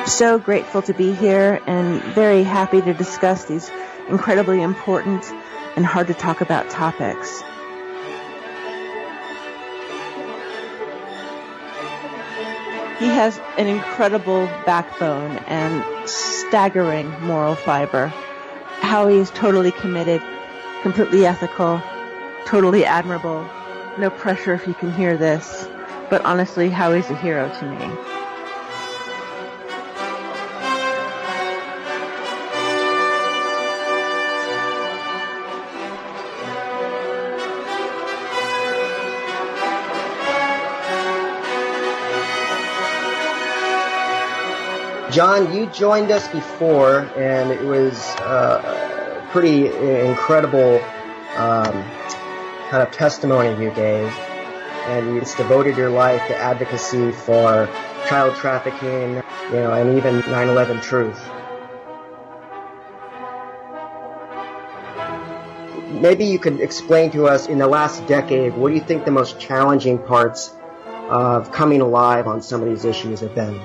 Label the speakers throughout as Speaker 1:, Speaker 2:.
Speaker 1: So grateful to be here and very happy to discuss these incredibly important and hard to talk about topics. He has an incredible backbone and staggering moral fiber. Howie is totally committed, completely ethical, totally admirable. No pressure if you can hear this, but honestly, Howie's a hero to me.
Speaker 2: John, you joined us before, and it was a pretty incredible kind of testimony you gave, and you just devoted your life to advocacy for child trafficking, and even 9/11 truth. Maybe you could explain to us, in the last decade, what do you think the most challenging parts of coming alive on some of these issues have been?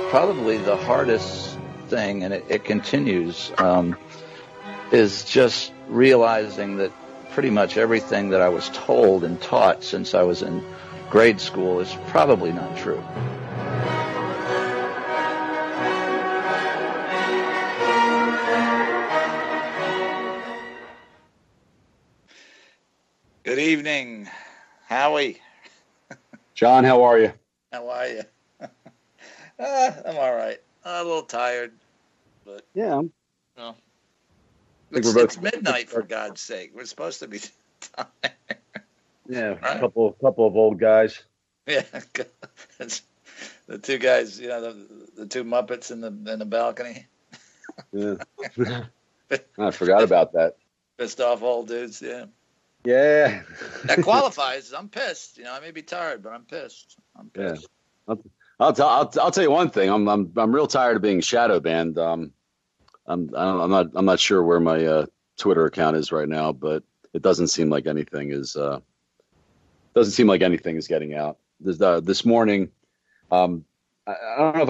Speaker 3: Probably the hardest thing, and it continues, is just realizing that pretty much everything that I was told and taught since I was in grade school is probably not true. Good evening, Howie.
Speaker 4: John, how are you?
Speaker 3: How are you? I'm all right. A little tired, but
Speaker 4: yeah,
Speaker 3: it's midnight, for God's sake. We're supposed to be tired.
Speaker 4: Yeah,
Speaker 3: right?
Speaker 4: a couple of old guys.
Speaker 3: Yeah, the two guys, the two Muppets in the balcony.
Speaker 4: Yeah, I forgot about that.
Speaker 3: Pissed off old dudes. Yeah.
Speaker 4: Yeah.
Speaker 3: That qualifies. I'm pissed. I may be tired, but I'm pissed.
Speaker 4: Yeah. I'll tell you one thing. I'm real tired of being shadow banned. I'm not sure where my Twitter account is right now, but it doesn't seem like anything is getting out. This morning, I don't know if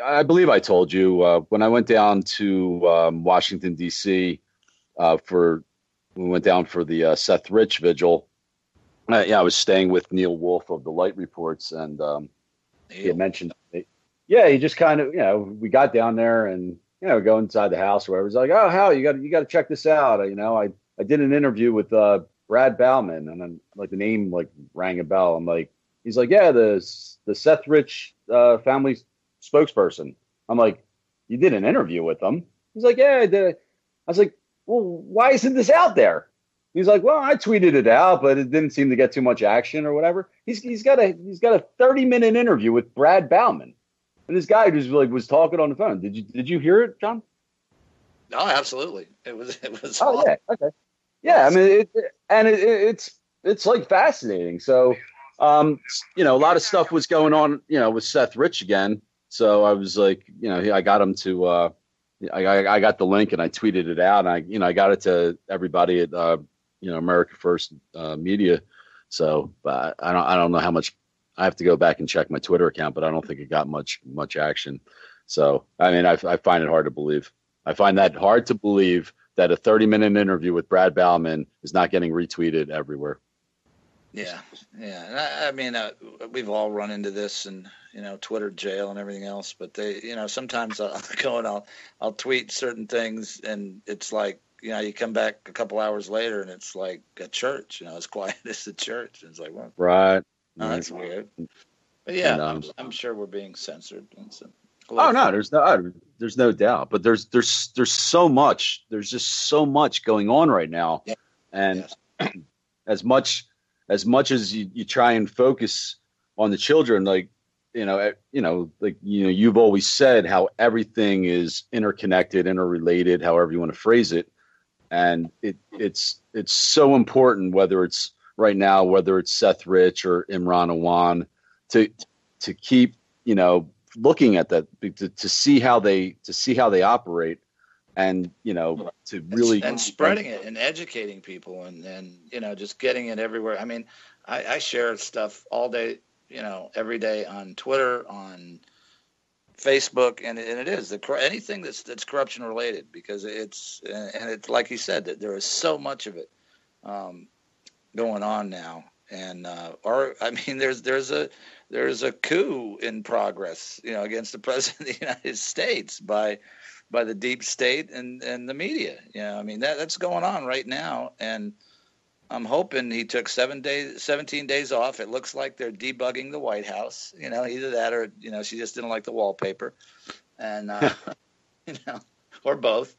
Speaker 4: I believe I told you when I went down to Washington D.C. We went down for the Seth Rich vigil. I was staying with Neil Wolf of the Light Reports, and he had mentioned it. Yeah, he just kind of, we got down there and, go inside the house or whatever. He's like, "Oh, Howie, you got to check this out." I did an interview with Brad Bauman, and then the name rang a bell. I'm like, he's like, "Yeah, the Seth Rich family spokesperson." I'm like, "You did an interview with them?" He's like, "Yeah, I did." I was like, "Well, why isn't this out there?" He's like, "Well, I tweeted it out, but it didn't seem to get too much action or whatever." He's got a 30-minute interview with Brad Bauman, and this guy just was talking on the phone. Did you hear it, John?
Speaker 3: No, absolutely. It was.
Speaker 4: Oh yeah, okay, yeah. I mean, it's fascinating. So, a lot of stuff was going on, with Seth Rich again. So I was like, I got him to. I got the link and I tweeted it out, and I got it to everybody at America First Media. So, but I don't know how much. I have to go back and check my Twitter account, but I don't think it got much action. So, I mean, I find it hard to believe. I find that hard to believe that a 30-minute interview with Brad Bauman is not getting retweeted everywhere.
Speaker 3: Yeah. And I mean, we've all run into this, and Twitter jail and everything else. But they, sometimes I'll go and I'll tweet certain things, and it's like, you come back a couple hours later, and it's like a church. As quiet as the church. It's like, well,
Speaker 4: right.
Speaker 3: Oh, that's weird. But yeah, and, I'm sure we're being censored.
Speaker 4: Oh no, there's no doubt. But there's so much. There's just so much going on right now,
Speaker 3: yeah.
Speaker 4: And as much as you try and focus on the children, you've always said how everything is interconnected, interrelated, however you want to phrase it, and it's so important whether it's right now, whether it's Seth Rich or Imran Awan, to keep looking at that, to see how they operate, and to really
Speaker 3: and spreading it and educating people and just getting it everywhere. I mean, I share stuff all day, every day on Twitter, on Facebook, and it is anything that's corruption related, because it's like you said, that there is so much of it going on now, and there's a coup in progress, against the president of the United States by the deep state and the media. That's going on right now, and I'm hoping he took 17 days off. It looks like they're debugging the White House, either that or, she just didn't like the wallpaper, and, or both.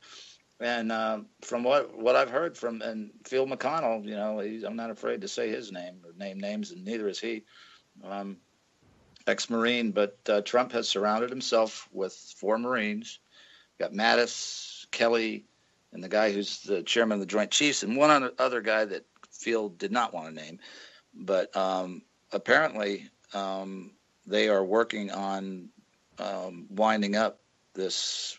Speaker 3: And from what I've heard from Phil McConnell, I'm not afraid to say his name or name names, and neither is he, ex-Marine. But Trump has surrounded himself with 4 Marines. Got Mattis, Kelly, and the guy who's the chairman of the Joint Chiefs, and one other guy that Phil did not want to name. But apparently they are working on winding up this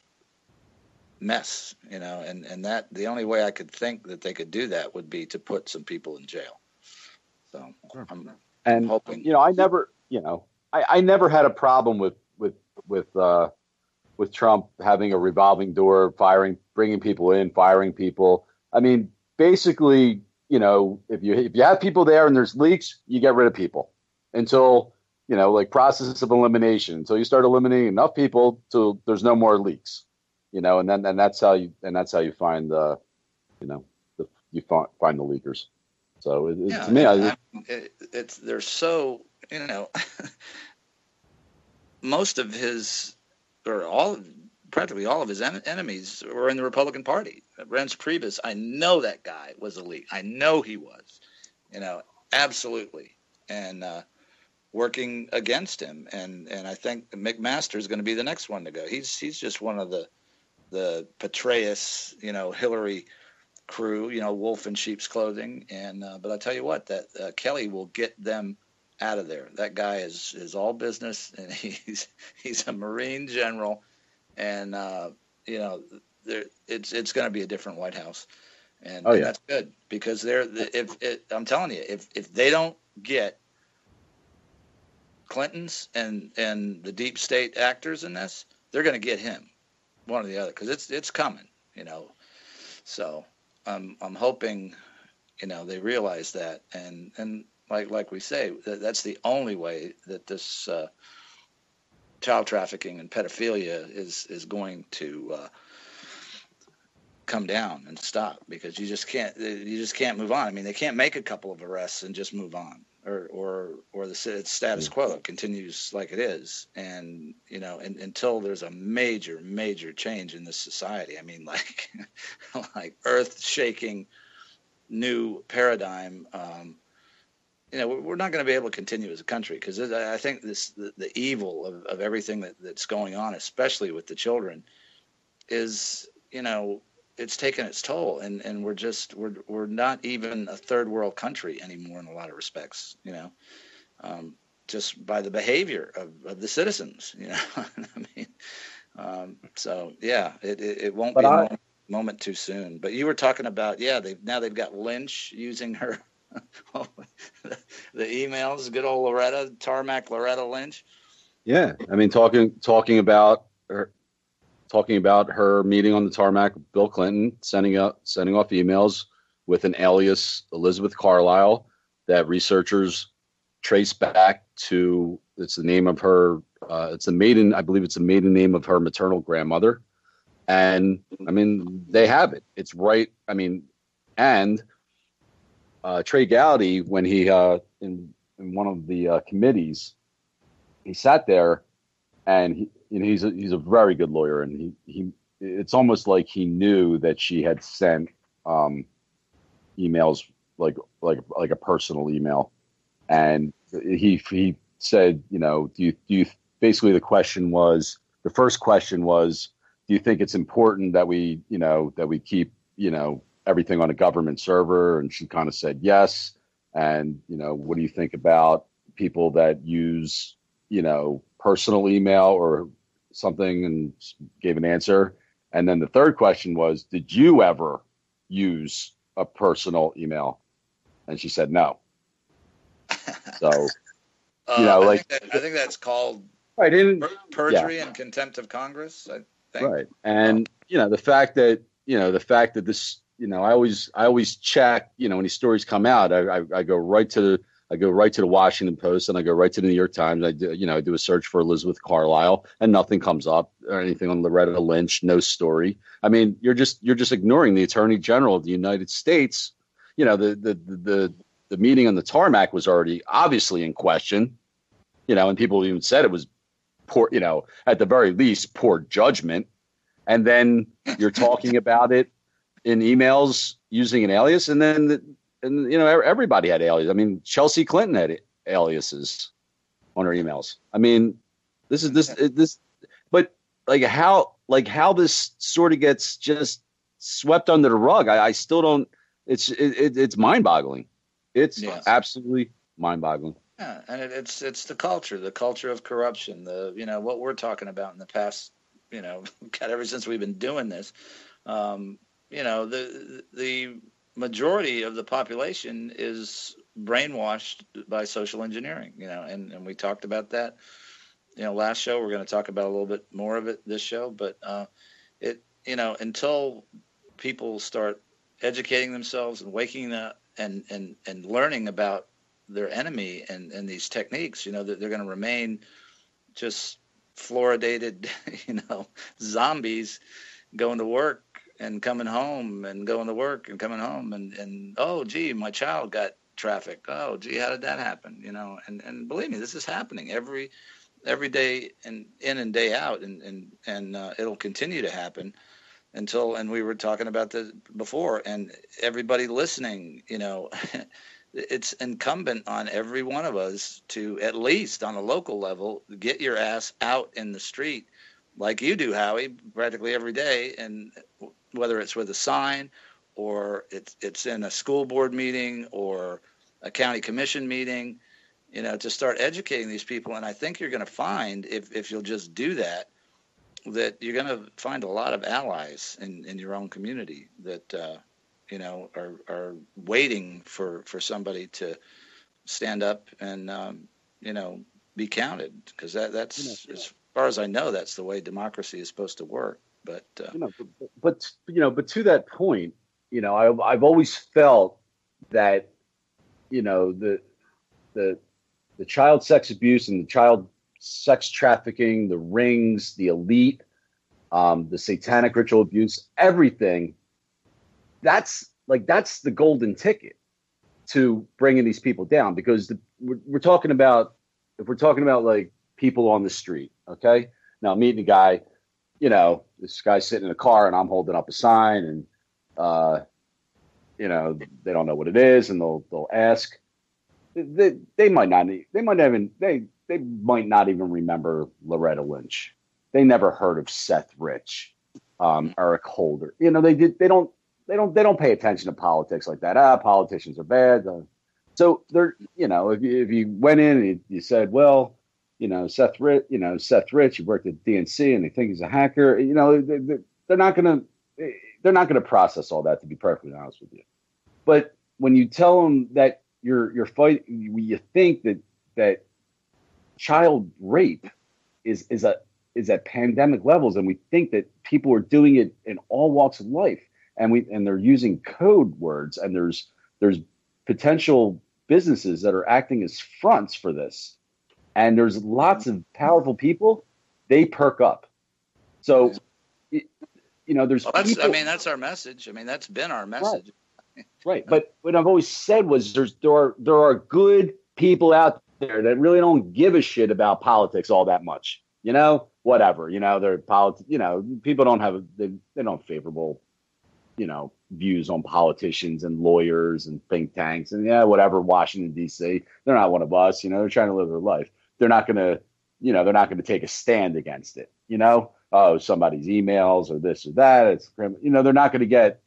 Speaker 3: mess, and that the only way I could think that they could do that would be to put some people in jail. So I'm hoping.
Speaker 4: I never had a problem with Trump having a revolving door, bringing people in, firing people. I mean, basically, if you have people there and there's leaks, you get rid of people until, like process of elimination, until you start eliminating enough people till there's no more leaks, and that's how you find the leakers. So to me,
Speaker 3: they're so, most of his, or practically all of his enemies were in the Republican Party. Reince Priebus, I know that guy was a leak. I know he was, absolutely. And working against him. And I think McMaster is going to be the next one to go. He's just one of the Petraeus, Hillary crew, wolf in sheep's clothing. And but I tell you what, that Kelly will get them out of there. That guy is all business, and he's a Marine general, and it's going to be a different White House, and that's good, because I'm telling you, if they don't get Clinton's and the deep state actors in this, they're going to get him, one or the other, because it's coming, So I'm hoping, they realize that, and like we say, that's the only way that this child trafficking and pedophilia is going to come down and stop, because you just can't move on. I mean, they can't make a couple of arrests and just move on, or the status quo continues like it is, and until there's a major change in this society. I mean, like like earth-shaking new paradigm. We're not going to be able to continue as a country, because I think the evil of everything that's going on, especially with the children, is, it's taken its toll, and we're not even a third world country anymore in a lot of respects, just by the behavior of the citizens, I mean, so yeah, it won't be a moment too soon. But you were talking about, they've got Lynch using her. The emails, good old Tarmac Loretta Lynch.
Speaker 4: Yeah, I mean, talking about her meeting on the tarmac with Bill Clinton, sending off emails with an alias Elizabeth Carlisle that researchers trace back to. It's the name of her. I believe it's the maiden name of her maternal grandmother, and I mean, they have it. It's right. I mean, and. Trey Gowdy, when he in one of the committees, he sat there, and he's a very good lawyer, and he it's almost like he knew that she had sent emails like a personal email, and he said, do you basically the first question was, do you think it's important that we keep everything on a government server? And she kind of said yes. And, what do you think about people that use, personal email or something, and gave an answer. And then the third question was, did you ever use a personal email? And she said no. So,
Speaker 3: I think that's called
Speaker 4: Right. And
Speaker 3: perjury and contempt of Congress, I think.
Speaker 4: Right. And, the fact that this, I always check, when these stories come out, I go right to the Washington Post and I go right to the New York Times. I do a search for Elizabeth Carlisle and nothing comes up or anything on Loretta Lynch, no story. I mean, you're just ignoring the Attorney General of the United States. The meeting on the tarmac was already obviously in question, and people even said it was poor, at the very least, poor judgment. And then you're talking about it in emails using an alias, and everybody had aliases. I mean, Chelsea Clinton had aliases on her emails. I mean, but how this sort of gets just swept under the rug. I still don't. It's mind-boggling. It's absolutely mind-boggling.
Speaker 3: Yeah, and it's the culture of corruption. What we're talking about in the past, ever since we've been doing this. The majority of the population is brainwashed by social engineering, and we talked about that, last show. We're going to talk about a little bit more of it this show, but until people start educating themselves and waking up and learning about their enemy and these techniques, they're going to remain just fluoridated, zombies going to work and coming home and going to work and coming home and oh gee, my child got trafficked. Oh gee, how did that happen? And believe me, this is happening every day and in and day out, and it'll continue to happen until, and we were talking about this before, and everybody listening, it's incumbent on every one of us to, at least on a local level, get your ass out in the street like you do, Howie, practically every day, and whether it's with a sign or it's in a school board meeting or a county commission meeting, to start educating these people. And I think you're going to find, if you'll just do that you're going to find a lot of allies in your own community that, are waiting for somebody to stand up and, be counted, because that's as far as I know, that's the way democracy is supposed to work. But
Speaker 4: but to that point, I've always felt that the child sex abuse and the child sex trafficking, the rings, the elite, the satanic ritual abuse, everything. That's the golden ticket to bringing these people down, because we're talking about like people on the street. Okay. Now I'm meeting a guy, this guy's sitting in a car and I'm holding up a sign and, they don't know what it is and they'll ask. They might not even remember Loretta Lynch. They never heard of Seth Rich, Eric Holder. They don't pay attention to politics like that. Politicians are bad. So they're, if you went in and you said, well, Seth Rich, he worked at DNC and they think he's a hacker. They're not going to process all that, to be perfectly honest with you. But when you tell them that you're fighting, you think that child rape is at pandemic levels, and we think that people are doing it in all walks of life, and they're using code words, and there's potential businesses that are acting as fronts for this, and there's lots of powerful people, they perk up. So there's
Speaker 3: that's our message. That's been our message.
Speaker 4: Right. But what I've always said was there are good people out there that really don't give a shit about politics all that much. Whatever. They're people don't have they don't have favorable, views on politicians and lawyers and think tanks and whatever. Washington D.C. They're not one of us. They're trying to live their life. They're not gonna take a stand against it. Oh, somebody's emails or this or that. It's they're not going to get.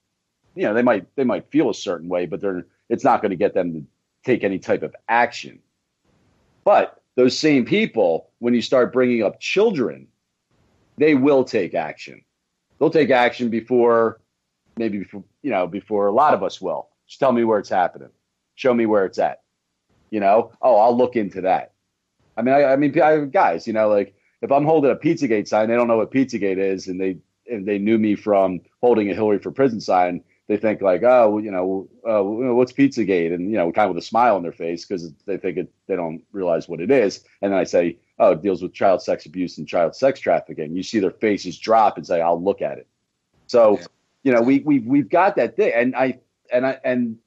Speaker 4: They might feel a certain way, but it's not going to get them to take any type of action. But those same people, when you start bringing up children, they will take action. They'll take action before a lot of us will. Just tell me where it's happening. Show me where it's at. Oh, I'll look into that. I have guys, if I'm holding a Pizzagate sign, they don't know what Pizzagate is, and they knew me from holding a Hillary for Prison sign. They think like, oh, what's Pizzagate? And, kind of with a smile on their face because they think they don't realize what it is. And then I say, oh, it deals with child sex abuse and child sex trafficking. You see their faces drop and say, I'll look at it. So, we've got that thing. And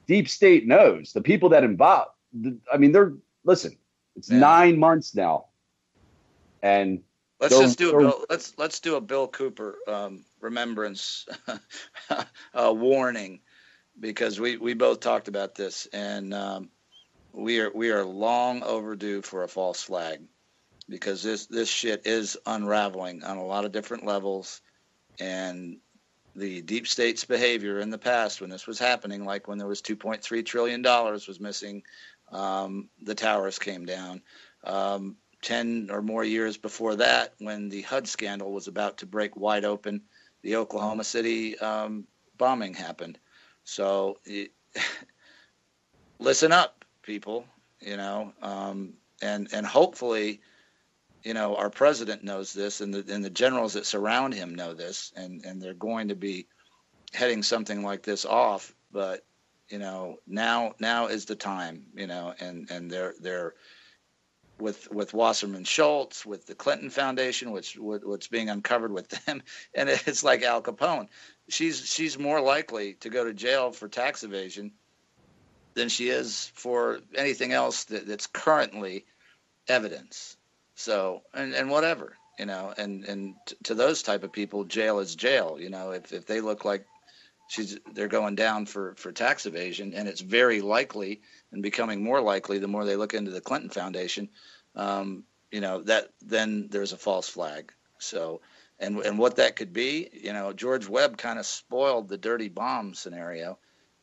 Speaker 4: deep state knows the people that involved. It's 9 months now. And
Speaker 3: let's do a Bill Cooper remembrance warning, because we both talked about this, and we are long overdue for a false flag, because this shit is unraveling on a lot of different levels, and the deep state's behavior in the past when this was happening, like when there was $2.3 trillion was missing, the towers came down. 10 or more years before that, when the HUD scandal was about to break wide open, the Oklahoma City bombing happened. So listen up, people, and hopefully, our president knows this, and the generals that surround him know this, and they're going to be heading something like this off. But, now is the time, and they're with Wasserman Schultz, with the Clinton Foundation, what's being uncovered with them. And it's like Al Capone. She's more likely to go to jail for tax evasion than she is for anything else that's currently evidence. So, and whatever, and to those type of people, jail is jail. If they look like they're going down for tax evasion, and it's very likely and becoming more likely the more they look into the Clinton Foundation, that then there's a false flag. So, and what that could be, George Webb kind of spoiled the dirty bomb scenario.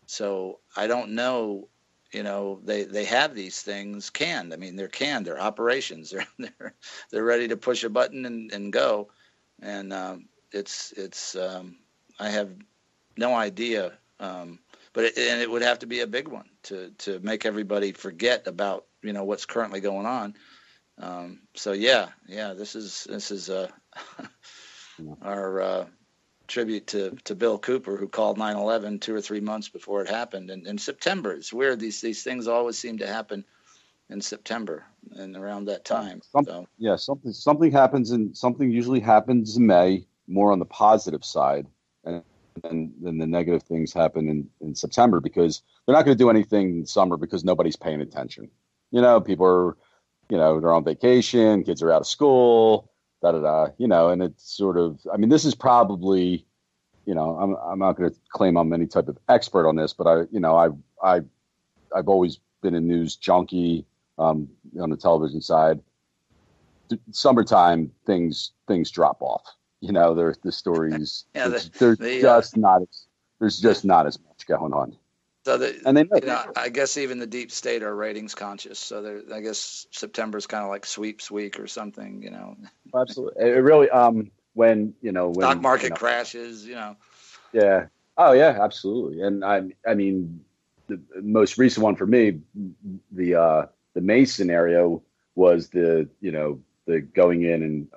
Speaker 3: So I don't know, they have these things canned. I mean, they're operations. They're ready to push a button and go. And it's I have no idea, but it would have to be a big one to make everybody forget about what's currently going on. So this is our tribute to Bill Cooper, who called 9/11 2 or 3 months before it happened. And in September, it's weird. These things always seem to happen in September and around that time.
Speaker 4: Something happens, and something usually happens in May, more on the positive side, and then the negative things happen in September, because they're not going to do anything in summer because nobody's paying attention. People are, they're on vacation, kids are out of school, and it's sort of, this is probably, I'm not going to claim I'm any type of expert on this, but I've always been a news junkie on the television side. Summertime, things drop off. The stories. There's just not as much going on.
Speaker 3: So I guess even the deep state are ratings conscious. So I guess September's kind of like sweeps week or something.
Speaker 4: Absolutely. It really when
Speaker 3: stock market crashes.
Speaker 4: Yeah. Oh yeah, absolutely. And I mean, the most recent one for me, the May scenario was the going in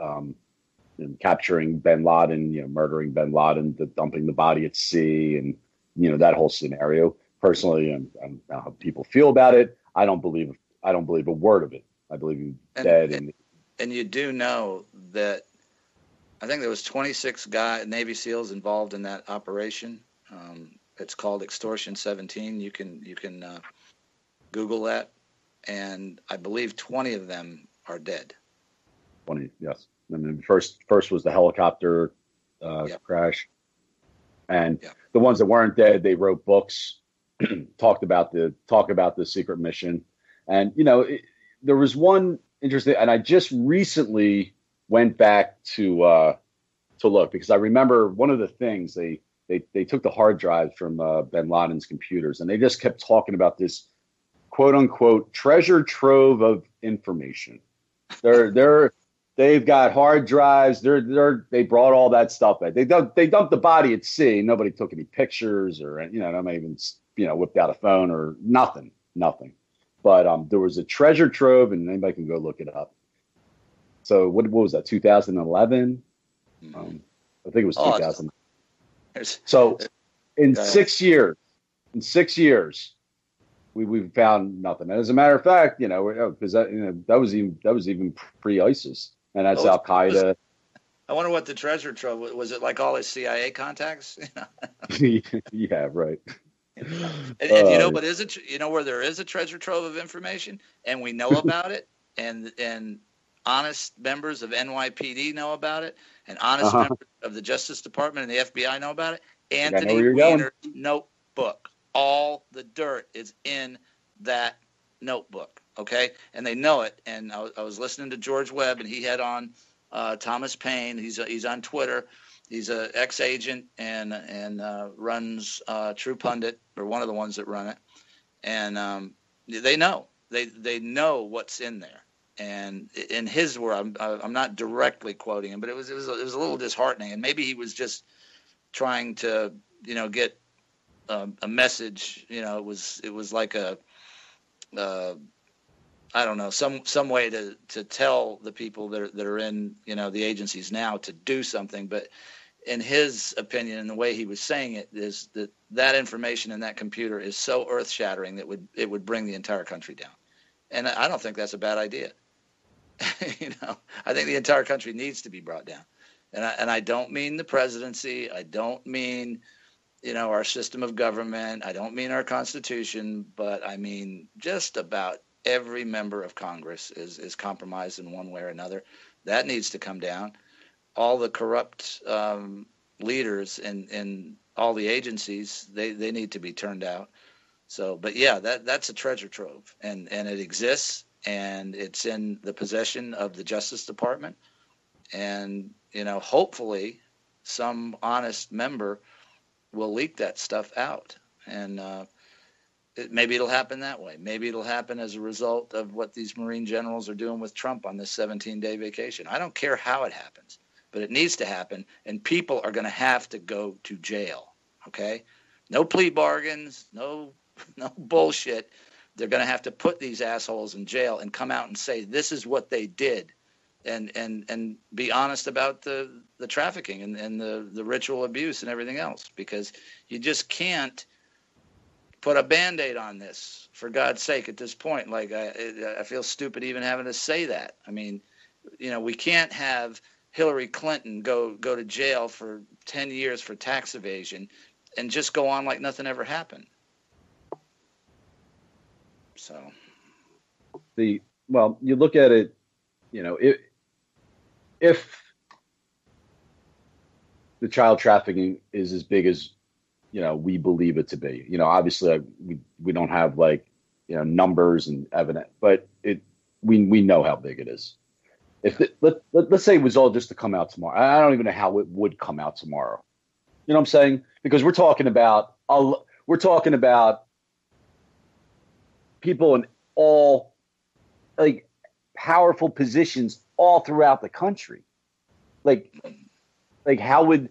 Speaker 4: and capturing Bin Laden, murdering Bin Laden, dumping the body at sea, and that whole scenario. Personally, and how people feel about it, I don't believe a word of it. I believe he's dead.
Speaker 3: And you do know that I think there was 26 Navy SEALs involved in that operation. It's called Extortion 17. You can Google that, and I believe 20 of them are dead.
Speaker 4: 20, yes. First was the helicopter crash, and the ones that weren't dead, they wrote books, talk about the secret mission, and there was one interesting, and I just recently went back to look, because I remember one of the things they took the hard drives from Bin Laden's computers, and they just kept talking about this quote unquote treasure trove of information. They've got hard drives. They brought all that stuff back. They dumped the body at sea. Nobody took any pictures, or nobody even whipped out a phone or nothing. But there was a treasure trove, and anybody can go look it up. So what was that? 2011. I think it was 2000. So in 6 years, we've found nothing. And as a matter of fact, because that was even pre-ISIS, and that's Al Qaeda.
Speaker 3: I wonder what the treasure trove was. It like all his CIA contacts?
Speaker 4: Yeah, right.
Speaker 3: And you know what is it? You know where there is a treasure trove of information, and we know about it, and honest members of NYPD know about it, and honest members of the Justice Department and the FBI know about it. Anthony Weiner's notebook. All the dirt is in that notebook, okay? And they know it. And I was listening to George Webb, and he had on Thomas Paine. He's on Twitter. He's an ex-agent and runs True Pundit, or one of the ones that run it. And they know. They know what's in there. And in his word, I'm not directly quoting him, but it was a little disheartening. And maybe he was just trying to get a message. It was like a I don't know, some way to tell the people that are in the agencies now to do something. But in his opinion, and the way he was saying it, is that information in that computer is so earth shattering that it would bring the entire country down. And I don't think that's a bad idea. I think the entire country needs to be brought down. And I don't mean the presidency. I don't mean, our system of government. I don't mean our Constitution, but I mean just about every member of Congress is compromised in one way or another. That needs to come down. All the corrupt leaders in all the agencies, they need to be turned out. So, but yeah, that's a treasure trove, and it exists, and it's in the possession of the Justice Department. And, hopefully some honest member will leak that stuff out. And maybe it'll happen that way. Maybe it'll happen as a result of what these Marine generals are doing with Trump on this 17-day vacation. I don't care how it happens, but it needs to happen. And people are going to have to go to jail. Okay? No plea bargains, no bullshit. They're going to have to put these assholes in jail and come out and say, this is what they did. And be honest about the trafficking and the ritual abuse and everything else, because you just can't put a Band-Aid on this, for God's sake, at this point. Like, I feel stupid even having to say that. I mean, we can't have Hillary Clinton go to jail for 10 years for tax evasion and just go on like nothing ever happened. So,
Speaker 4: you look at it, if the child trafficking is as big as we believe it to be, obviously we don't have numbers and evidence, but we know how big it is. If let's say it was all just to come out tomorrow, I don't even know how it would come out tomorrow. You know what I'm saying? Because we're talking about people in all powerful positions all throughout the country. How would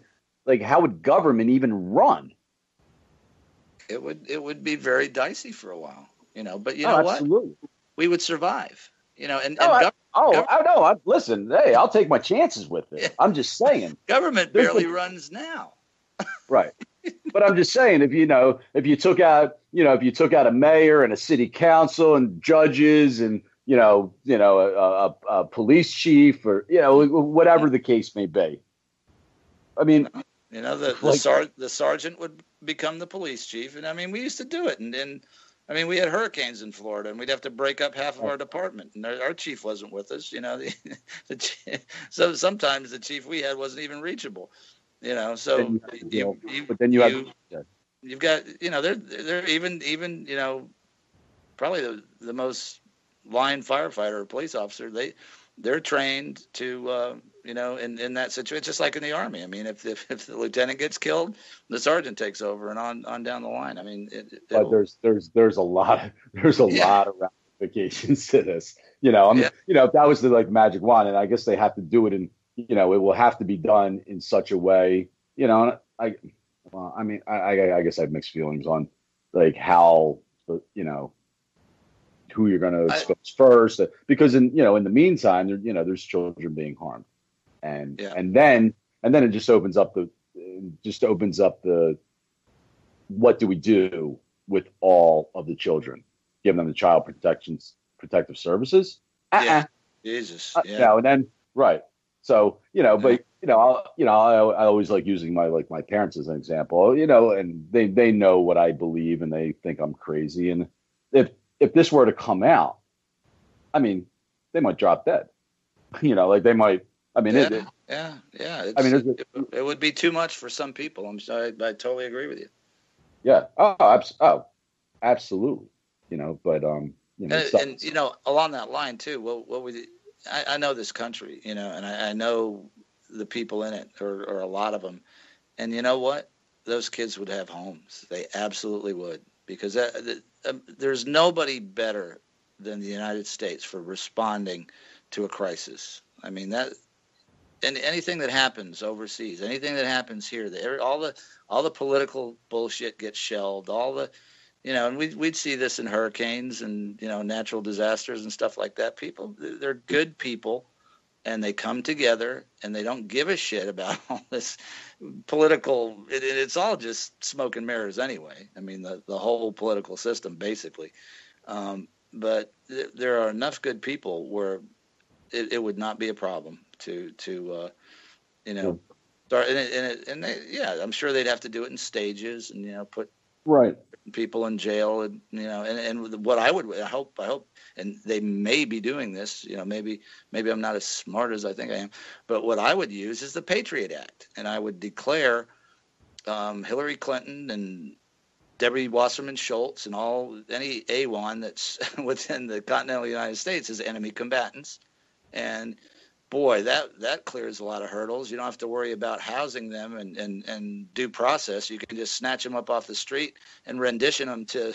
Speaker 4: government even run?
Speaker 3: It would be very dicey for a while, but you know what?
Speaker 4: Absolutely.
Speaker 3: We would survive,
Speaker 4: listen, hey, I'll take my chances with it. Yeah. I'm just saying.
Speaker 3: Government barely runs now.
Speaker 4: Right. But I'm just saying, if you took out a mayor and a city council and judges and, a police chief or, whatever the case may be. I mean,
Speaker 3: the sergeant would become the police chief. And I mean, we used to do it. And we had hurricanes in Florida and we'd have to break up half of our department. And our chief wasn't with us, so sometimes the chief we had wasn't even reachable. So you've got, they're even, probably the most line firefighter or police officer, they're trained to, in that situation, just like in the Army. I mean, if the lieutenant gets killed, the sergeant takes over and on down the line. I mean,
Speaker 4: but there's a lot of ramifications to this. If that was the magic wand, and I guess they have to do it in, it will have to be done in such a way, I guess I have mixed feelings on how, who you're going to expose first, because in the meantime, there's children being harmed, and then it just opens up the what do we do with all of the children? Give them the child protective services?
Speaker 3: Yeah. Jesus.
Speaker 4: And then right. So but I always like using my parents as an example. And they know what I believe, and they think I'm crazy. And if this were to come out, I mean, they might drop dead. They might. I mean,
Speaker 3: it would be too much for some people. I'm sorry, I totally agree with you.
Speaker 4: Yeah. Absolutely. But
Speaker 3: and along that line too. What would I know this country, and I know the people in it, or a lot of them, and you know what? Those kids would have homes. They absolutely would, because there's nobody better than the United States for responding to a crisis. I mean and anything that happens overseas, anything that happens here, all the political bullshit gets shelved. And we'd see this in hurricanes and natural disasters and stuff like that. People, they're good people, and they come together, and they don't give a shit about all this political. It's all just smoke and mirrors anyway. I mean, the whole political system basically. But there are enough good people where it would not be a problem to start. And I'm sure they'd have to do it in stages, and put
Speaker 4: right
Speaker 3: people in jail, and and what I hope, and they may be doing this. Maybe I'm not as smart as I think I am, but what I would use is the Patriot Act, and I would declare Hillary Clinton and Debbie Wasserman Schultz and any AWON that's within the continental United States as enemy combatants. And boy, that clears a lot of hurdles. You don't have to worry about housing them and due process. You can just snatch them up off the street and rendition them to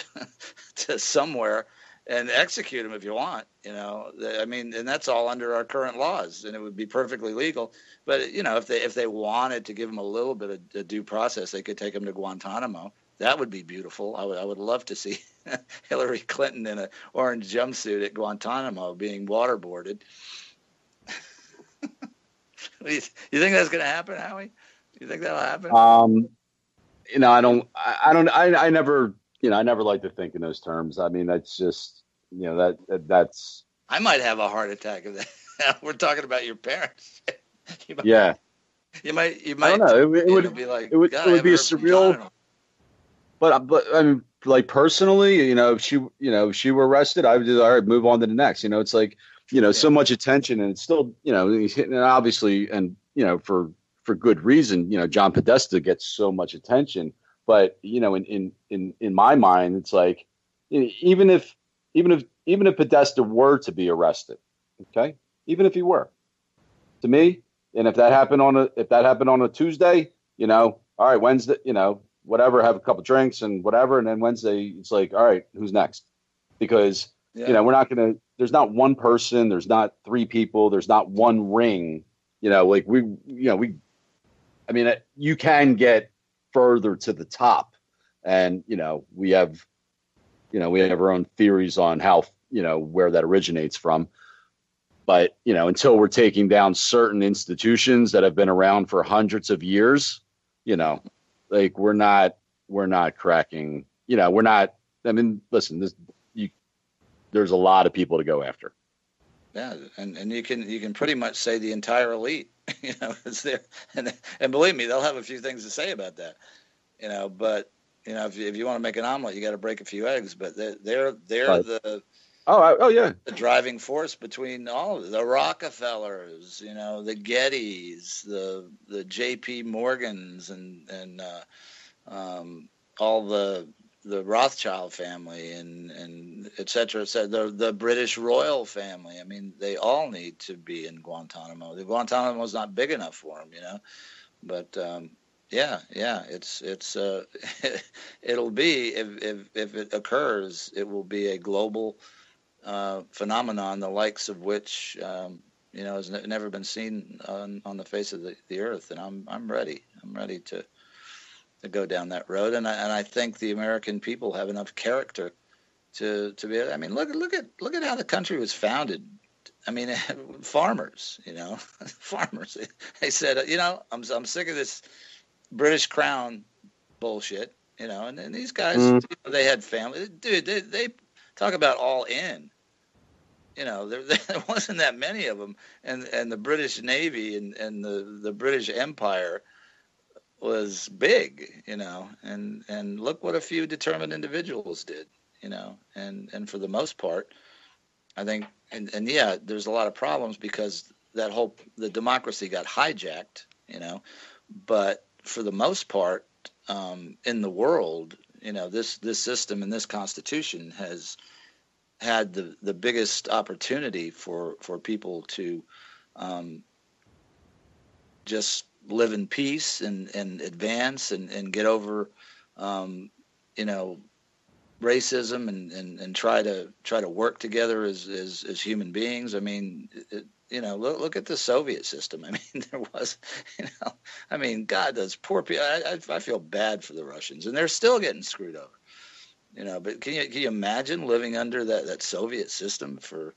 Speaker 3: somewhere and execute them if you want. I mean, and that's all under our current laws, and it would be perfectly legal. But if they wanted to give them a little bit of due process, they could take them to Guantanamo. That would be beautiful. I would love to see Hillary Clinton in an orange jumpsuit at Guantanamo being waterboarded. You think that's going to happen, Howie? You think that'll happen?
Speaker 4: I never like to think in those terms. I mean, that's just, that's.
Speaker 3: I might have a heart attack if that. We're talking about your parents. You might. I don't
Speaker 4: know. It would
Speaker 3: be like.
Speaker 4: It would be a surreal. But I mean, like personally, if she were arrested, I would just, all right, move on to the next. It's like. So much attention, and it's still, and obviously, and for good reason, John Podesta gets so much attention. But in my mind, it's like, even if Podesta were to be arrested, okay, even if he were, to me, and if that happened on a Tuesday, all right, Wednesday, whatever, have a couple drinks and whatever, and then Wednesday, it's like, all right, who's next? Because we're not going to. There's not one person. There's not three people. There's not one ring. I mean, you can get further to the top, and we have our own theories on how where that originates from. But until we're taking down certain institutions that have been around for hundreds of years, like we're not cracking. We're not. I mean, listen, there's a lot of people to go after.
Speaker 3: Yeah, and you can pretty much say the entire elite, is there, and believe me, they'll have a few things to say about that, But if you want to make an omelet, you got to break a few eggs. But they're the the driving force between all of the Rockefellers, the Gettys, the J.P. Morgans, and all the Rothschild family and et cetera, the British royal family. I mean, they all need to be in Guantanamo. The Guantanamo is not big enough for them, But it's it'll be if it occurs, it will be a global phenomenon, the likes of which has never been seen on the face of the earth. And I'm ready. I'm ready to go down that road, and I think the American people have enough character to be. I mean, look at how the country was founded. I mean, farmers, farmers. They said, I'm sick of this British Crown bullshit, and these guys, they had family. Dude, they talk about all in. There wasn't that many of them, and the British Navy and the British Empire was big, and look what a few determined individuals did, and for the most part, I think, and yeah, there's a lot of problems because the democracy got hijacked, but for the most part, in the world, this system and this Constitution has had the biggest opportunity for people to just live in peace and advance and get over racism and try to work together as human beings. I mean, look at the Soviet system. I mean, there was, God, those poor people. I feel bad for the Russians, and they're still getting screwed over. But can you imagine living under that Soviet system for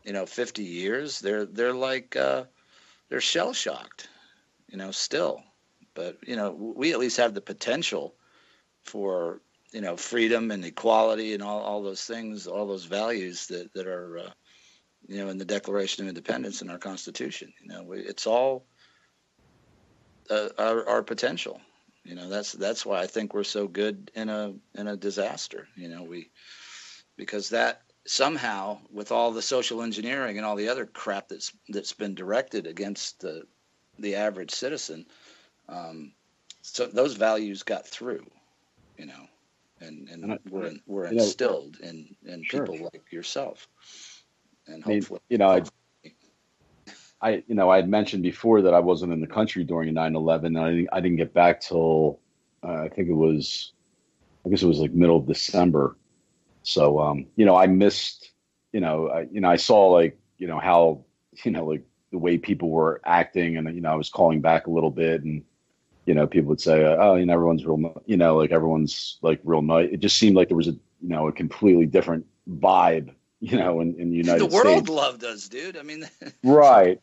Speaker 3: 50 years? They're like they're shell shocked, still. But we at least have the potential for freedom and equality and all those things, all those values that are in the Declaration of Independence and our Constitution. It's all our potential. That's why I think we're so good in a disaster. Because that somehow, with all the social engineering and all the other crap that's been directed against the average citizen, so those values got through. And were instilled in
Speaker 4: Sure.
Speaker 3: people like yourself. And
Speaker 4: I mean,
Speaker 3: hopefully,
Speaker 4: I had mentioned before that I wasn't in the country during 9/11. I didn't get back till I guess it was like middle of December. So I missed I saw like how like the way people were acting, and I was calling back a little bit, and people would say, oh, everyone's real, like everyone's like real nice. It just seemed like there was a completely different vibe, in the United States.
Speaker 3: The world loved us, dude. I mean,
Speaker 4: right.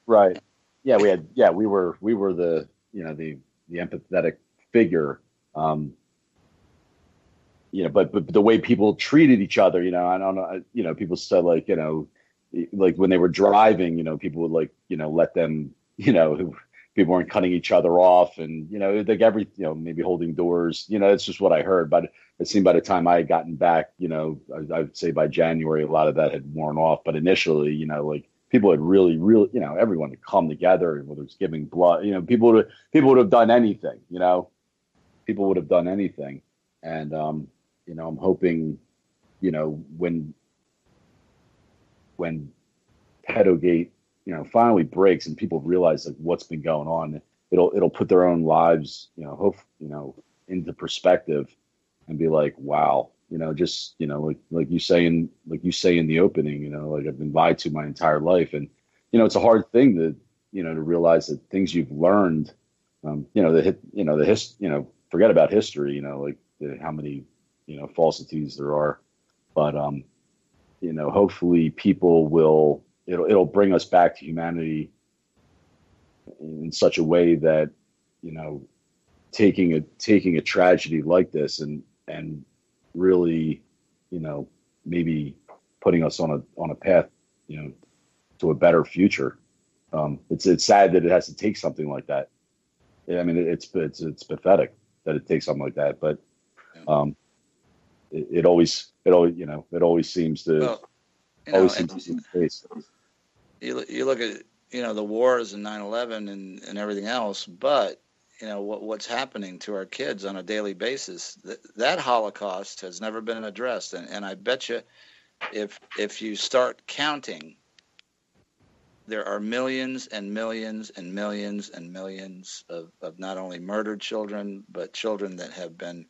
Speaker 4: Yeah, we were the, the empathetic figure. But the way people treated each other, I don't know, people said like, like when they were driving, people would like, let them, people weren't cutting each other off, and like maybe holding doors. It's just what I heard. But it seemed by the time I had gotten back, I would say by January, a lot of that had worn off. But initially, like people had really, everyone had come together, whether it's giving blood, people would have done anything. People would have done anything, and I'm hoping, when Pedogate finally breaks and people realize like what's been going on, it'll put their own lives, into perspective and be like, wow, just, like you say in the opening, like I've been lied to my entire life. And, it's a hard thing to realize that things you've learned, forget about history, like how many, falsities there are, but, hopefully people it'll bring us back to humanity in such a way that, taking a tragedy like this and really, maybe putting us on a path, to a better future. It's sad that it has to take something like that. I mean, it's pathetic that it takes something like that, but, it always seems to,
Speaker 3: well,
Speaker 4: always seems to be the case.
Speaker 3: You look at the wars and 9/11 and everything else, but what's happening to our kids on a daily basis, that Holocaust has never been addressed, and I bet you if you start counting, there are millions and millions and millions and millions of not only murdered children, but children that have been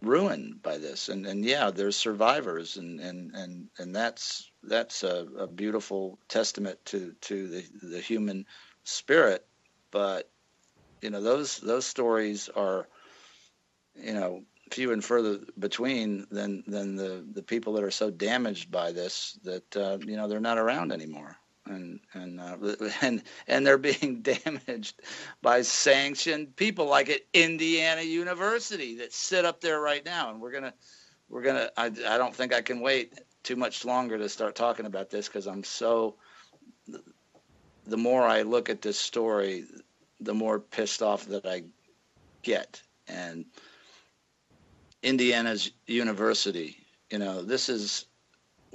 Speaker 3: ruined by this, and yeah, there's survivors, and that's a beautiful testament to the human spirit. But those stories are few and further between than the people that are so damaged by this that they're not around anymore, and they're being damaged by sanctioned people like at Indiana University that sit up there right now, and we're gonna I don't think I can wait too much longer to start talking about this, because the more I look at this story, the more pissed off that I get. And Indiana's University, this is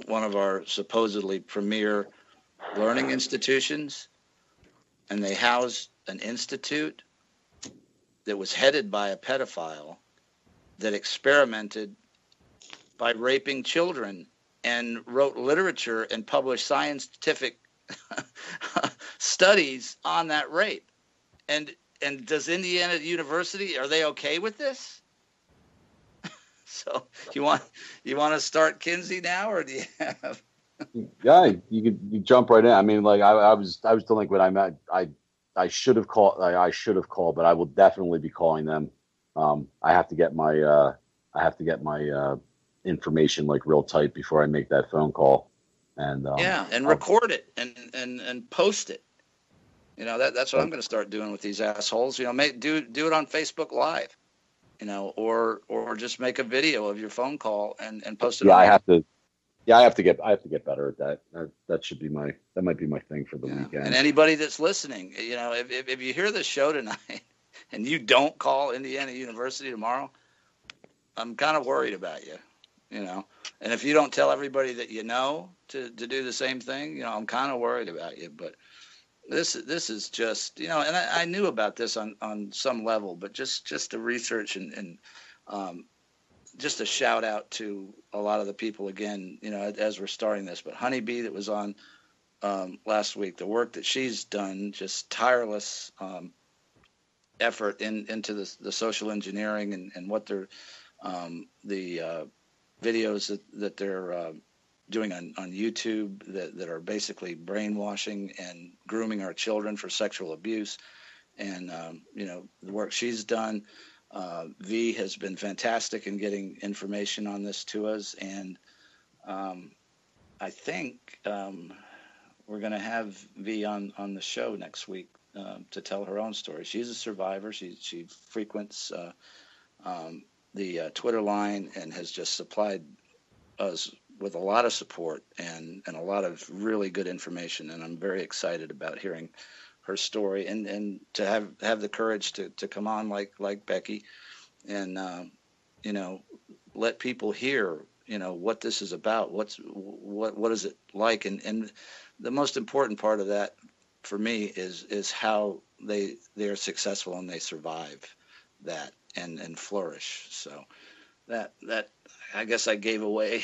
Speaker 3: one of our supposedly premier learning institutions, and they house an institute that was headed by a pedophile that experimented by raping children and wrote literature and published scientific studies on that rape. And does Indiana University, are they okay with this? So you want to start Kinsey now, or do you have?
Speaker 4: Yeah, you jump right in. I mean, like I was delinquent. I should have called. I should have called, but I will definitely be calling them. I have to get my information like real tight before I make that phone call. And
Speaker 3: record it and post it. That's what I'm going to start doing with these assholes. Do it on Facebook Live. Or just make a video of your phone call and post it.
Speaker 4: Yeah, I have to get better at that. That might be my thing for the weekend.
Speaker 3: And anybody that's listening, if you hear this show tonight and you don't call Indiana University tomorrow, I'm kind of worried about you. And if you don't tell everybody that to do the same thing, I'm kind of worried about you. But this is just, and I knew about this on some level, but just to research and just a shout out to a lot of the people again, as we're starting this. But Honeybee that was on last week, the work that she's done, just tireless effort into the social engineering and what they're the videos that they're doing on YouTube that are basically brainwashing and grooming our children for sexual abuse. And, the work she's done, V has been fantastic in getting information on this to us. And I think we're going to have V on the show next week to tell her own story. She's a survivor. She frequents the Twitter line and has just supplied us with a lot of support and a lot of really good information. And I'm very excited about hearing her story and to have the courage to come on like Becky and, let people hear, what this is about. What is it like? And the most important part of that for me is how they are successful and they survive that and flourish. So that I guess I gave away,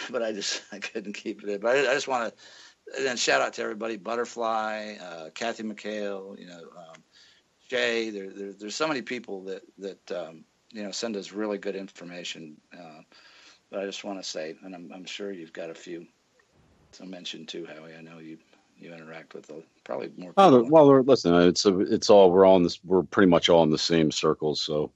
Speaker 3: but I couldn't keep it in. But I just want to then shout out to everybody: Butterfly, Kathy McHale, Jay. There's so many people that send us really good information. But I just want to say, and I'm sure you've got a few to mention too, Howie. I know you interact with probably more people.
Speaker 4: Well, listen, it's all we're pretty much all in the same circles, so.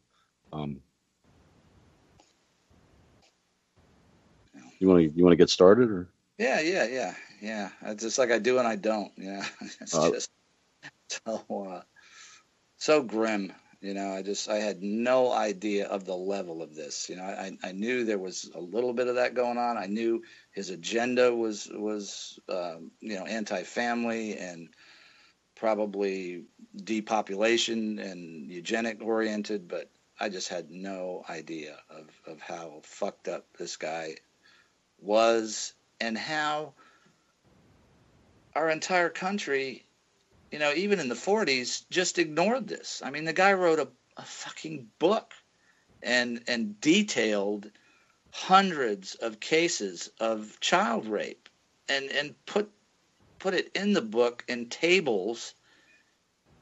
Speaker 4: You want to get started, or?
Speaker 3: Yeah. It's just like I do and I don't. It's just so grim. I had no idea of the level of this. I knew there was a little bit of that going on. I knew his agenda was anti-family and probably depopulation and eugenic oriented, but I just had no idea of how fucked up this guy was and how our entire country, even in the 40s, just ignored this. I mean, the guy wrote a fucking book and detailed hundreds of cases of child rape and put it in the book in tables,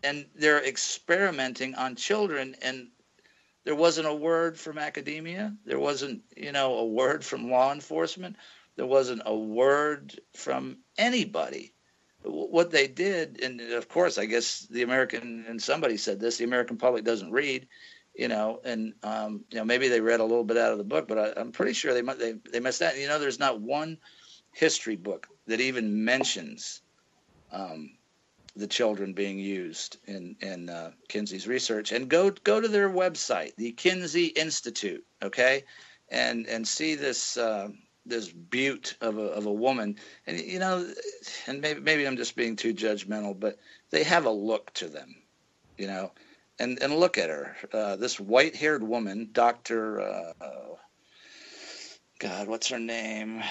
Speaker 3: and they're experimenting on children, and there wasn't a word from academia. There wasn't, a word from law enforcement. There wasn't a word from anybody. What they did, and of course, I guess and somebody said this, the American public doesn't read, and maybe they read a little bit out of the book, but I'm pretty sure they missed that. There's not one history book that even mentions the children being used in Kinsey's research. And go to their website, the Kinsey Institute, okay, and see this beaut of a woman, and and maybe I'm just being too judgmental, but they have a look to them, and look at her, this white-haired woman, Dr. God, what's her name?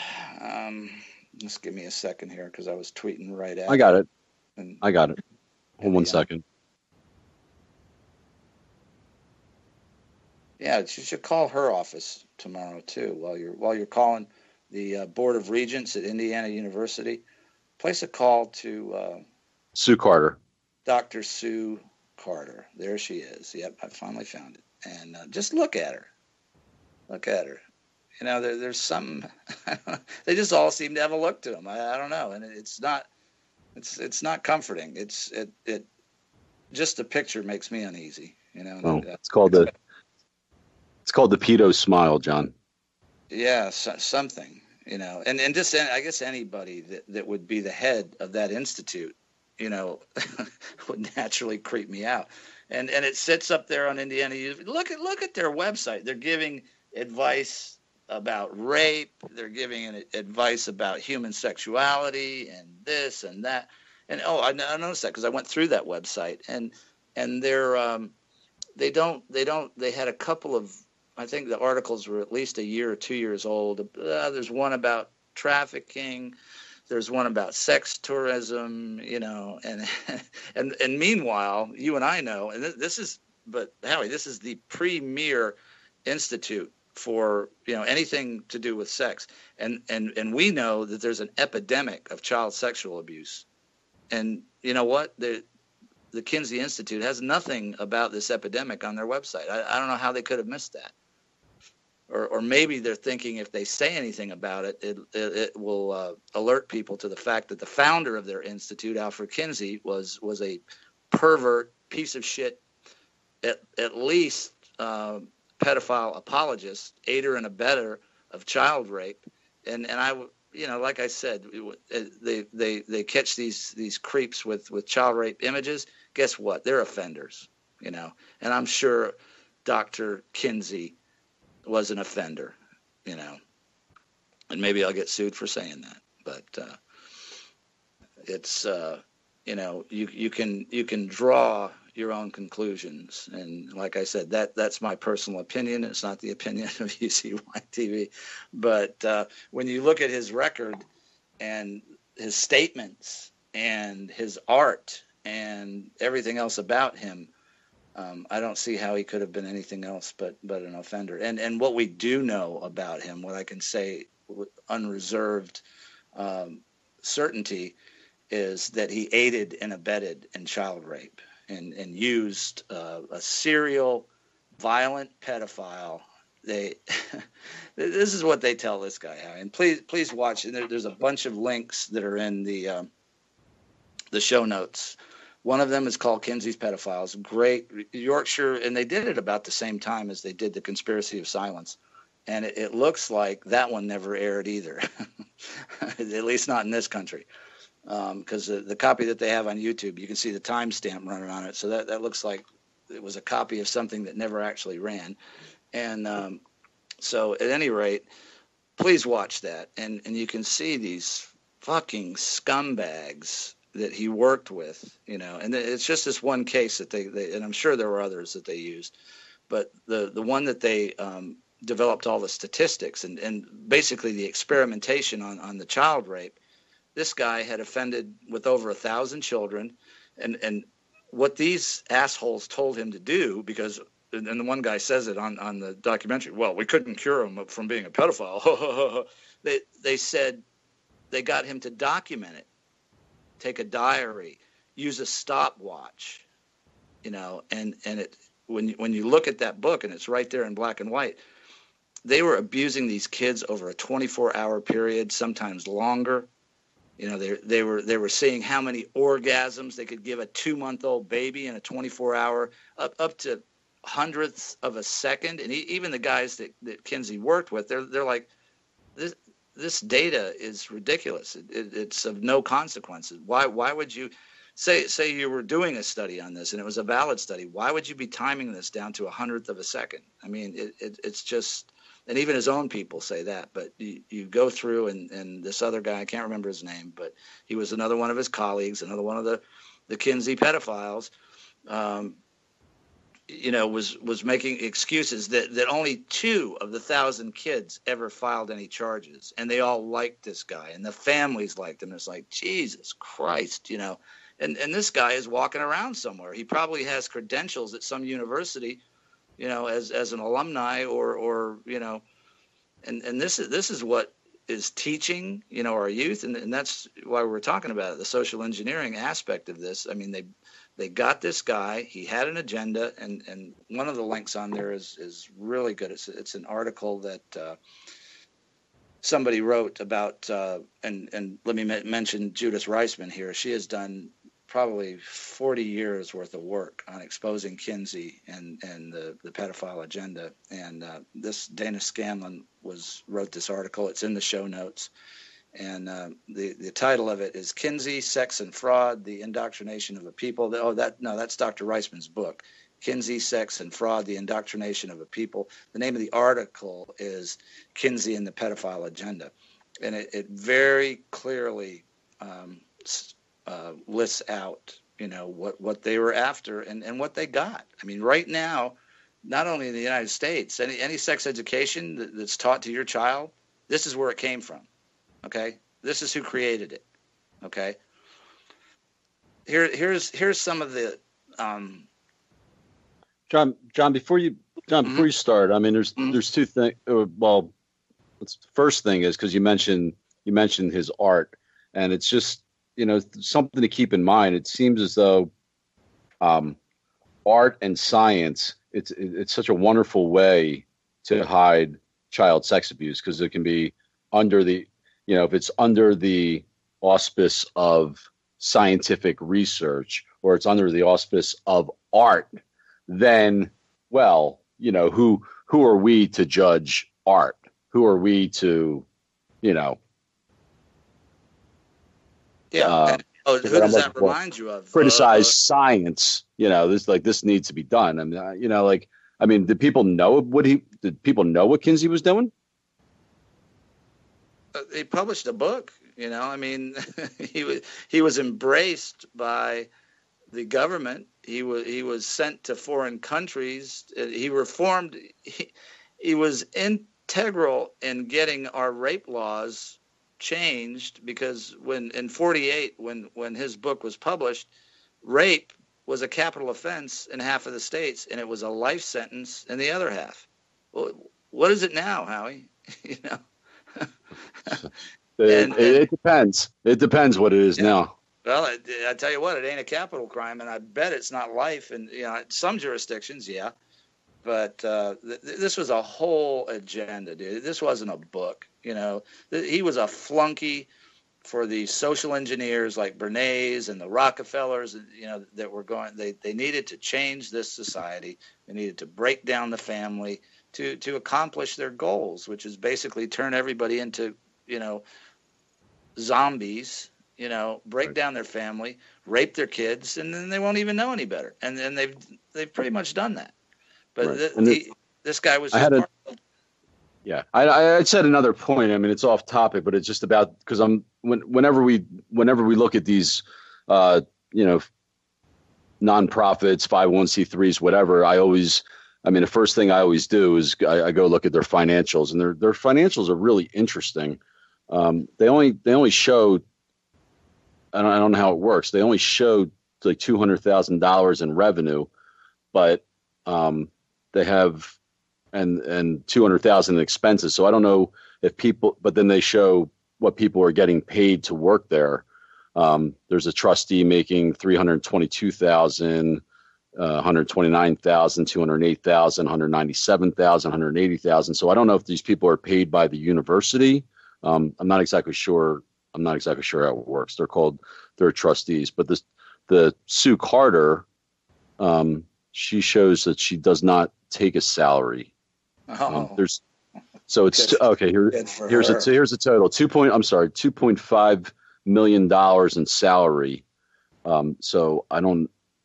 Speaker 3: Just give me a second here, because I was tweeting right at.
Speaker 4: I got it.
Speaker 3: And,
Speaker 4: I got it. Hold 1 second.
Speaker 3: Yeah, you should call her office tomorrow too. While you're calling the Board of Regents at Indiana University, place a call to
Speaker 4: Sue Carter.
Speaker 3: Dr. Sue Carter. There she is. Yep, I finally found it. And just look at her. Look at her. There's some. They just all seem to have a look to them. I don't know, and it's not comforting. It just the picture makes me uneasy.
Speaker 4: It's called the pedo smile, John.
Speaker 3: Yeah, something. And just I guess anybody that would be the head of that institute, would naturally creep me out. And it sits up there on Indiana. Look at their website. They're giving advice about rape. They're giving advice about human sexuality and this and that. And I noticed that because I went through that website, and they had a couple of, I think the articles were at least a year or 2 years old. There's one about trafficking. There's one about sex tourism, and meanwhile, you and I know, and but Howie, this is the premier institute for anything to do with sex, and we know that there's an epidemic of child sexual abuse, and you know what, the Kinsey Institute has nothing about this epidemic on their website. I don't know how they could have missed that. Or maybe they're thinking if they say anything about it, it will alert people to the fact that the founder of their institute, Alfred Kinsey, was a pervert piece of shit, at least pedophile apologist, aider and abetter of child rape, and I, like I said, they catch these creeps with child rape images. Guess what? They're offenders, and I'm sure Dr. Kinsey was an offender, and maybe I'll get sued for saying that, but it's you can draw your own conclusions, and like I said, that's my personal opinion. It's not the opinion of UCY TV, but when you look at his record and his statements and his art and everything else about him, I don't see how he could have been anything else but an offender. And what we do know about him, what I can say with unreserved certainty, is that he aided and abetted in child rape and used a serial violent pedophile. This is what they tell this guy. And please watch. And there's a bunch of links that are in the show notes. One of them is called Kinsey's Pedophiles. Great Yorkshire, and they did it about the same time as they did the Conspiracy of Silence. And it looks like that one never aired either, at least not in this country, because the copy that they have on YouTube, you can see the timestamp running on it. So that looks like it was a copy of something that never actually ran. And so at any rate, please watch that. And you can see these fucking scumbags that he worked with, and it's just this one case that they and I'm sure there were others that they used, but the one that they developed all the statistics and basically the experimentation on the child rape. This guy had offended with over 1,000 children, and what these assholes told him to do, because, and the one guy says it on the documentary, well, we couldn't cure him from being a pedophile. They said they got him to document it. Take a diary, use a stopwatch, and it when you look at that book, and it's right there in black and white, they were abusing these kids over a 24-hour period, sometimes longer. They were seeing how many orgasms they could give a 2-month-old baby in a 24-hour, up to hundredths of a second. And even the guys that Kinsey worked with, they're like, this data is ridiculous. It's of no consequences. Why would you say you were doing a study on this and it was a valid study? Why would you be timing this down to a hundredth of a second? I mean, it's just, and even his own people say that. But you go through, and this other guy, I can't remember his name, but he was another one of his colleagues, another one of the Kinsey pedophiles. Was making excuses that only 2 of the 1,000 kids ever filed any charges, and they all liked this guy, and the families liked him. It's like, Jesus Christ, and this guy is walking around somewhere. He probably has credentials at some university, as an alumni or and this is what is teaching, our youth, and that's why we're talking about it, the social engineering aspect of this. I mean, they got this guy. He had an agenda, and one of the links on there is really good. It's an article that somebody wrote about, and let me mention Judith Reisman here. She has done probably 40 years worth of work on exposing Kinsey and the pedophile agenda. And this Dana Scanlon wrote this article. It's in the show notes. And the title of it is Kinsey, Sex and Fraud, the Indoctrination of a People. That's Dr. Reisman's book, Kinsey, Sex and Fraud, the Indoctrination of a People. The name of the article is Kinsey and the Pedophile Agenda. And it very clearly lists out, what they were after and what they got. I mean, right now, not only in the United States, any sex education that's taught to your child, this is where it came from. Okay, this is who created it. Okay, here's some of the
Speaker 4: John. Before you start, I mean, there's 2 things. Well, the first thing is because you mentioned his art, and it's just something to keep in mind. It seems as though art and science it's such a wonderful way to hide child sex abuse, because it can be under the if it's under the auspice of scientific research or it's under the auspice of art, then, well, who are we to judge art? Who are we to,
Speaker 3: Yeah. Who does that remind you of?
Speaker 4: Criticize science. This needs to be done. I mean, did people know what Kinsey was doing?
Speaker 3: He published a book, I mean, he was embraced by the government. He was sent to foreign countries. He reformed. He was integral in getting our rape laws changed, because in 1948, when his book was published, rape was a capital offense in half of the states, and it was a life sentence in the other half. Well, what is it now, Howie?
Speaker 4: It depends. It depends what it is now.
Speaker 3: Well, I tell you what, it ain't a capital crime, and I bet it's not life. And some jurisdictions, yeah, but this was a whole agenda, dude. This wasn't a book. He was a flunky for the social engineers like Bernays and the Rockefellers. That were going. They needed to change this society. They needed to break down the family to accomplish their goals, which is basically turn everybody into zombies, break down their family, rape their kids, and then they won't even know any better. And then they've pretty much done that. But this guy was just
Speaker 4: yeah. I said another point. I mean, it's off topic, but it's just about, because whenever we look at these nonprofits, 501c3s, whatever, the first thing I always do is I go look at their financials, and their financials are really interesting. They only show, I don't know how it works. They only showed like $200,000 in revenue, but they have and 200,000 in expenses. So I don't know if people, but then they show what people are getting paid to work there. There's a trustee making 322,000. 129,000, 208,000, 197,000, 180,000. So I don't know if these people are paid by the university. I'm not exactly sure. How it works. They're trustees, but the Sue Carter, she shows that she does not take a salary. It's okay. Here's a total $2.5 million in salary. So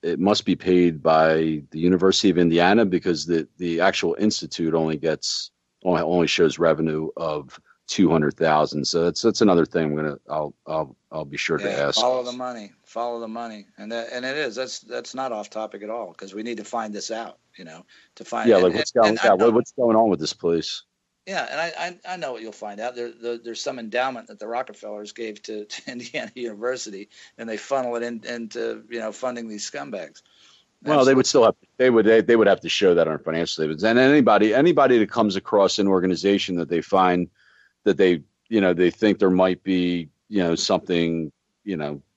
Speaker 4: it must be paid by the University of Indiana, because the actual institute only shows revenue of 200,000. So that's another thing I'll be sure to ask.
Speaker 3: Follow the money, and it is that's not off topic at all, because we need to find this out. To find
Speaker 4: what's going on with this place.
Speaker 3: Yeah, and I know what you'll find out. There's some endowment that the Rockefellers gave to Indiana University, and they funnel it into funding these scumbags.
Speaker 4: Well, they would still have they would have to show that on financial statements. And anybody that comes across an organization that they find that they think there might be something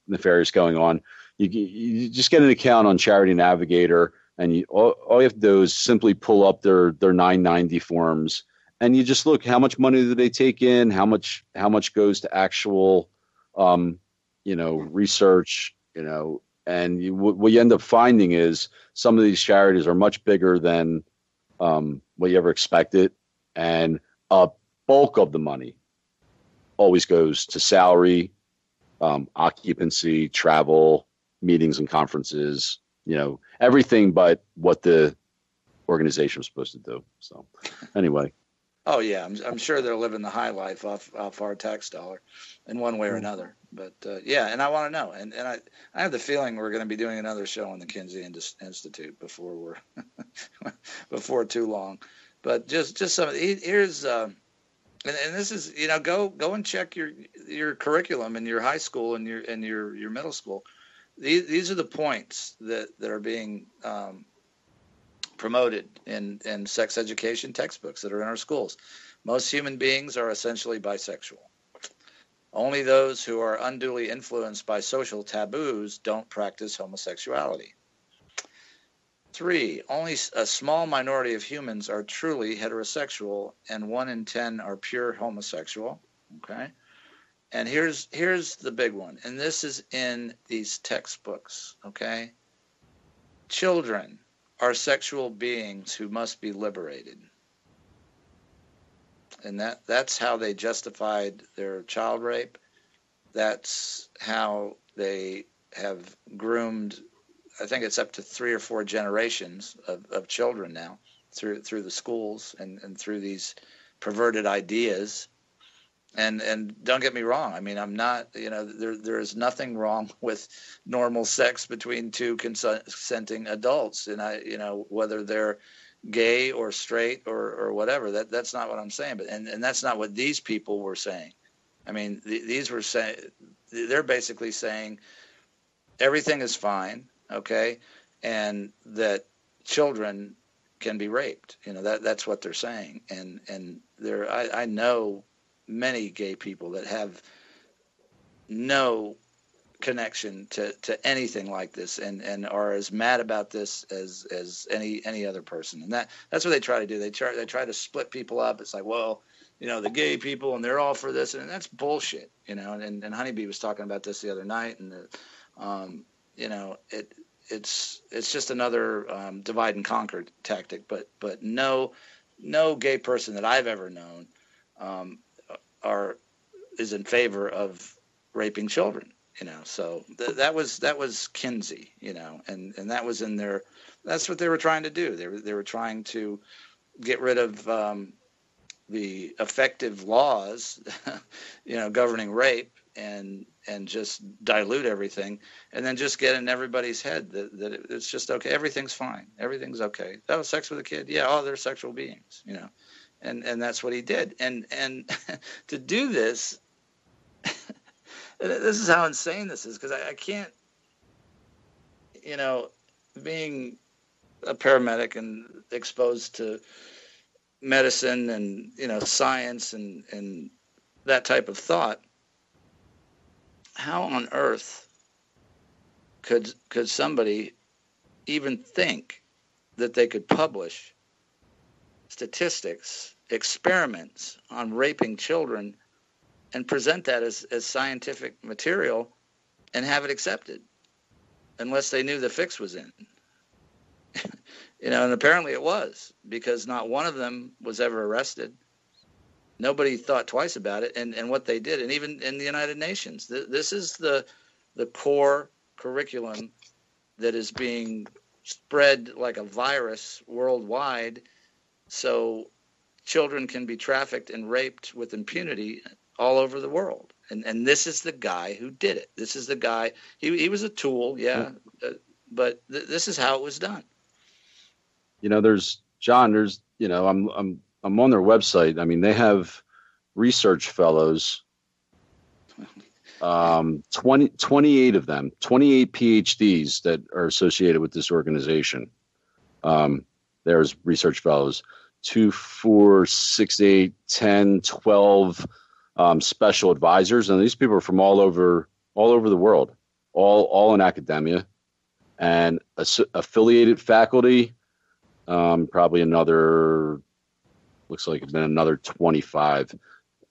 Speaker 4: nefarious going on, you just get an account on Charity Navigator, and all you have to do is simply pull up their 990 forms. And you just look, how much money do they take in? How much goes to actual, research, and what you end up finding is some of these charities are much bigger than what you ever expected. And a bulk of the money always goes to salary, occupancy, travel, meetings and conferences, everything but what the organization was supposed to do. So anyway.
Speaker 3: Oh yeah, I'm sure they're living the high life off our tax dollar, in one way or another. But and I want to know, and I have the feeling we're going to be doing another show on the Kinsey Institute before too long. But just some. Here's and this is go and check your curriculum in your high school and your middle school. These are the points that are being promoted in sex education textbooks that are in our schools. Most human beings are essentially bisexual. Only those who are unduly influenced by social taboos don't practice homosexuality. 3, only a small minority of humans are truly heterosexual, and 1 in 10 are pure homosexual. Okay. And here's the big one, and this is in these textbooks. Okay. Children are sexual beings who must be liberated. And that's how they justified their child rape. That's how they have groomed, I think it's up to 3 or 4 generations of children now through the schools and through these perverted ideas. And don't get me wrong. I mean, I'm not, there is nothing wrong with normal sex between 2 consenting adults. And whether they're gay or straight or whatever, that's not what I'm saying. But, and that's not what these people were saying. I mean, these were saying, they're basically saying everything is fine. Okay. And that children can be raped. That's what they're saying. And I know many gay people that have no connection to anything like this and are as mad about this as any other person. And that's what they try to do. They try to split people up. It's like, well, the gay people and they're all for this, and that's bullshit. And Honeybee was talking about this the other night, and it's just another divide and conquer tactic. But no gay person that I've ever known is in favor of raping children, so that was Kinsey, and that was in their, that's what they were trying to do. They were trying to get rid of the effective laws, governing rape and just dilute everything, and then just get in everybody's head that it's just okay. Everything's fine. Everything's okay. That was sex with a kid. Yeah. They're sexual beings, And that's what he did. And to do this, this is how insane this is, because I can't, being a paramedic and exposed to medicine and, science and that type of thought, how on earth could somebody even think that they could publish statistics, experiments on raping children and present that as scientific material and have it accepted unless they knew the fix was in? And apparently it was, because not one of them was ever arrested. Nobody thought twice about it and what they did. And even in the United Nations, this is the core curriculum that is being spread like a virus worldwide, so children can be trafficked and raped with impunity all over the world. And this is the guy who did it. This is the guy. He was a tool, but this is how it was done.
Speaker 4: There's John. There's I'm on their website. I mean, they have research fellows. 28 of them, 28 PhDs that are associated with this organization. There's research fellows, 2, 4, 6, 8, 10, 12 special advisors, and these people are from all over the world, all in academia, and affiliated faculty. Probably looks like it's been another 25.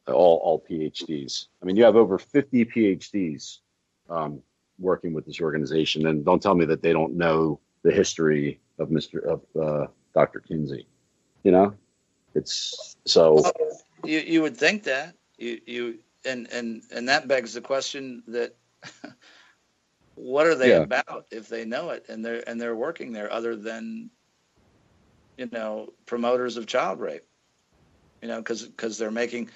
Speaker 4: All PhDs. I mean, you have over 50 PhDs working with this organization, and don't tell me that they don't know the history of Dr. Kinsey. It's so.
Speaker 3: Well, you would think that and that begs the question that what are they about if they know it and they're working there, other than promoters of child rape? Because they're making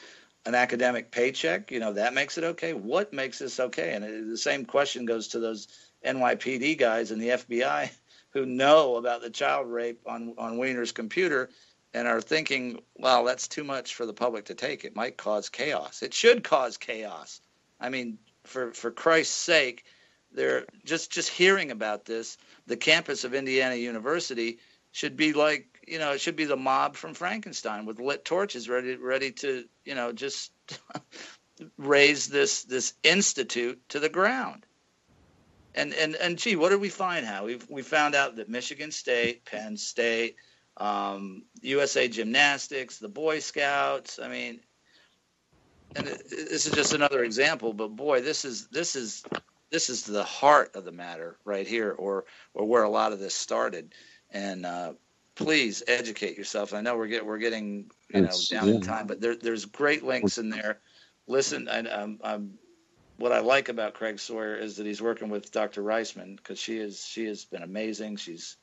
Speaker 3: an academic paycheck, that makes it okay. What makes this okay? And the same question goes to those NYPD guys and the FBI who know about the child rape on Weiner's computer and are thinking, well, that's too much for the public to take. It might cause chaos. It should cause chaos. I mean, for Christ's sake, they're just hearing about this. The campus of Indiana University should be like, it should be the mob from Frankenstein with lit torches ready to, just raise this institute to the ground. And gee, what did we find, Howie? We found out that Michigan State, Penn State, USA Gymnastics, the Boy Scouts. I mean, and this is just another example, but boy, this is the heart of the matter right here, or where a lot of this started. And please educate yourself. I know we're getting down in time, but there's great links in there. Listen, what I like about Craig Sawyer is that he's working with Dr. Reisman, because she has been amazing. She's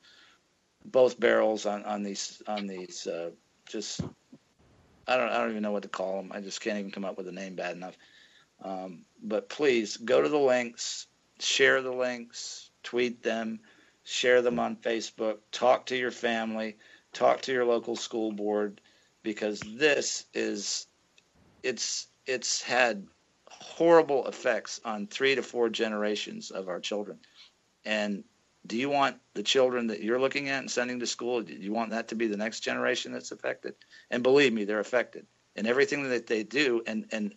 Speaker 3: both barrels on these just I don't even know what to call them. I just can't even come up with a name bad enough. But please go to the links, share the links, tweet them, share them on Facebook, talk to your family, talk to your local school board, because it's had horrible effects on 3 to 4 generations of our children. And do you want the children that you're looking at and sending to school, do you want that to be the next generation that's affected? And believe me, they're affected in everything that they do. And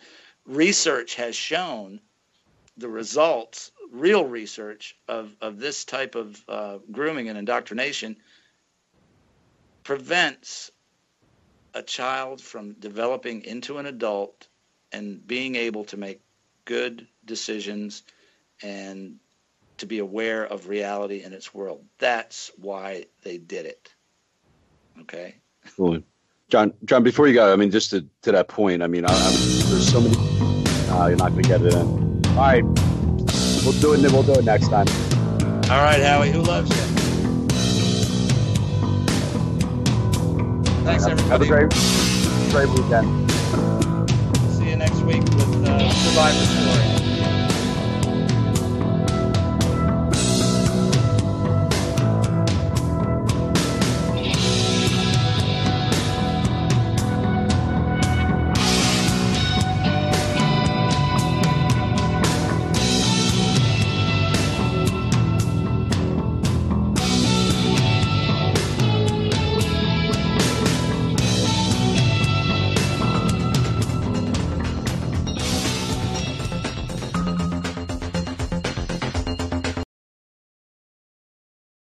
Speaker 3: research has shown the results, real research of this type of grooming and indoctrination prevents a child from developing into an adult and being able to make good decisions and to be aware of reality in its world. That's why they did it. Okay.
Speaker 4: Cool. John, before you go, I mean, just to that point, I mean, there's so many, you're not going to get it in. All right. We'll do it next time.
Speaker 3: All right, Howie, who loves you? Thanks, everybody.
Speaker 4: Have a great weekend.
Speaker 3: See you next week with Survivor Story.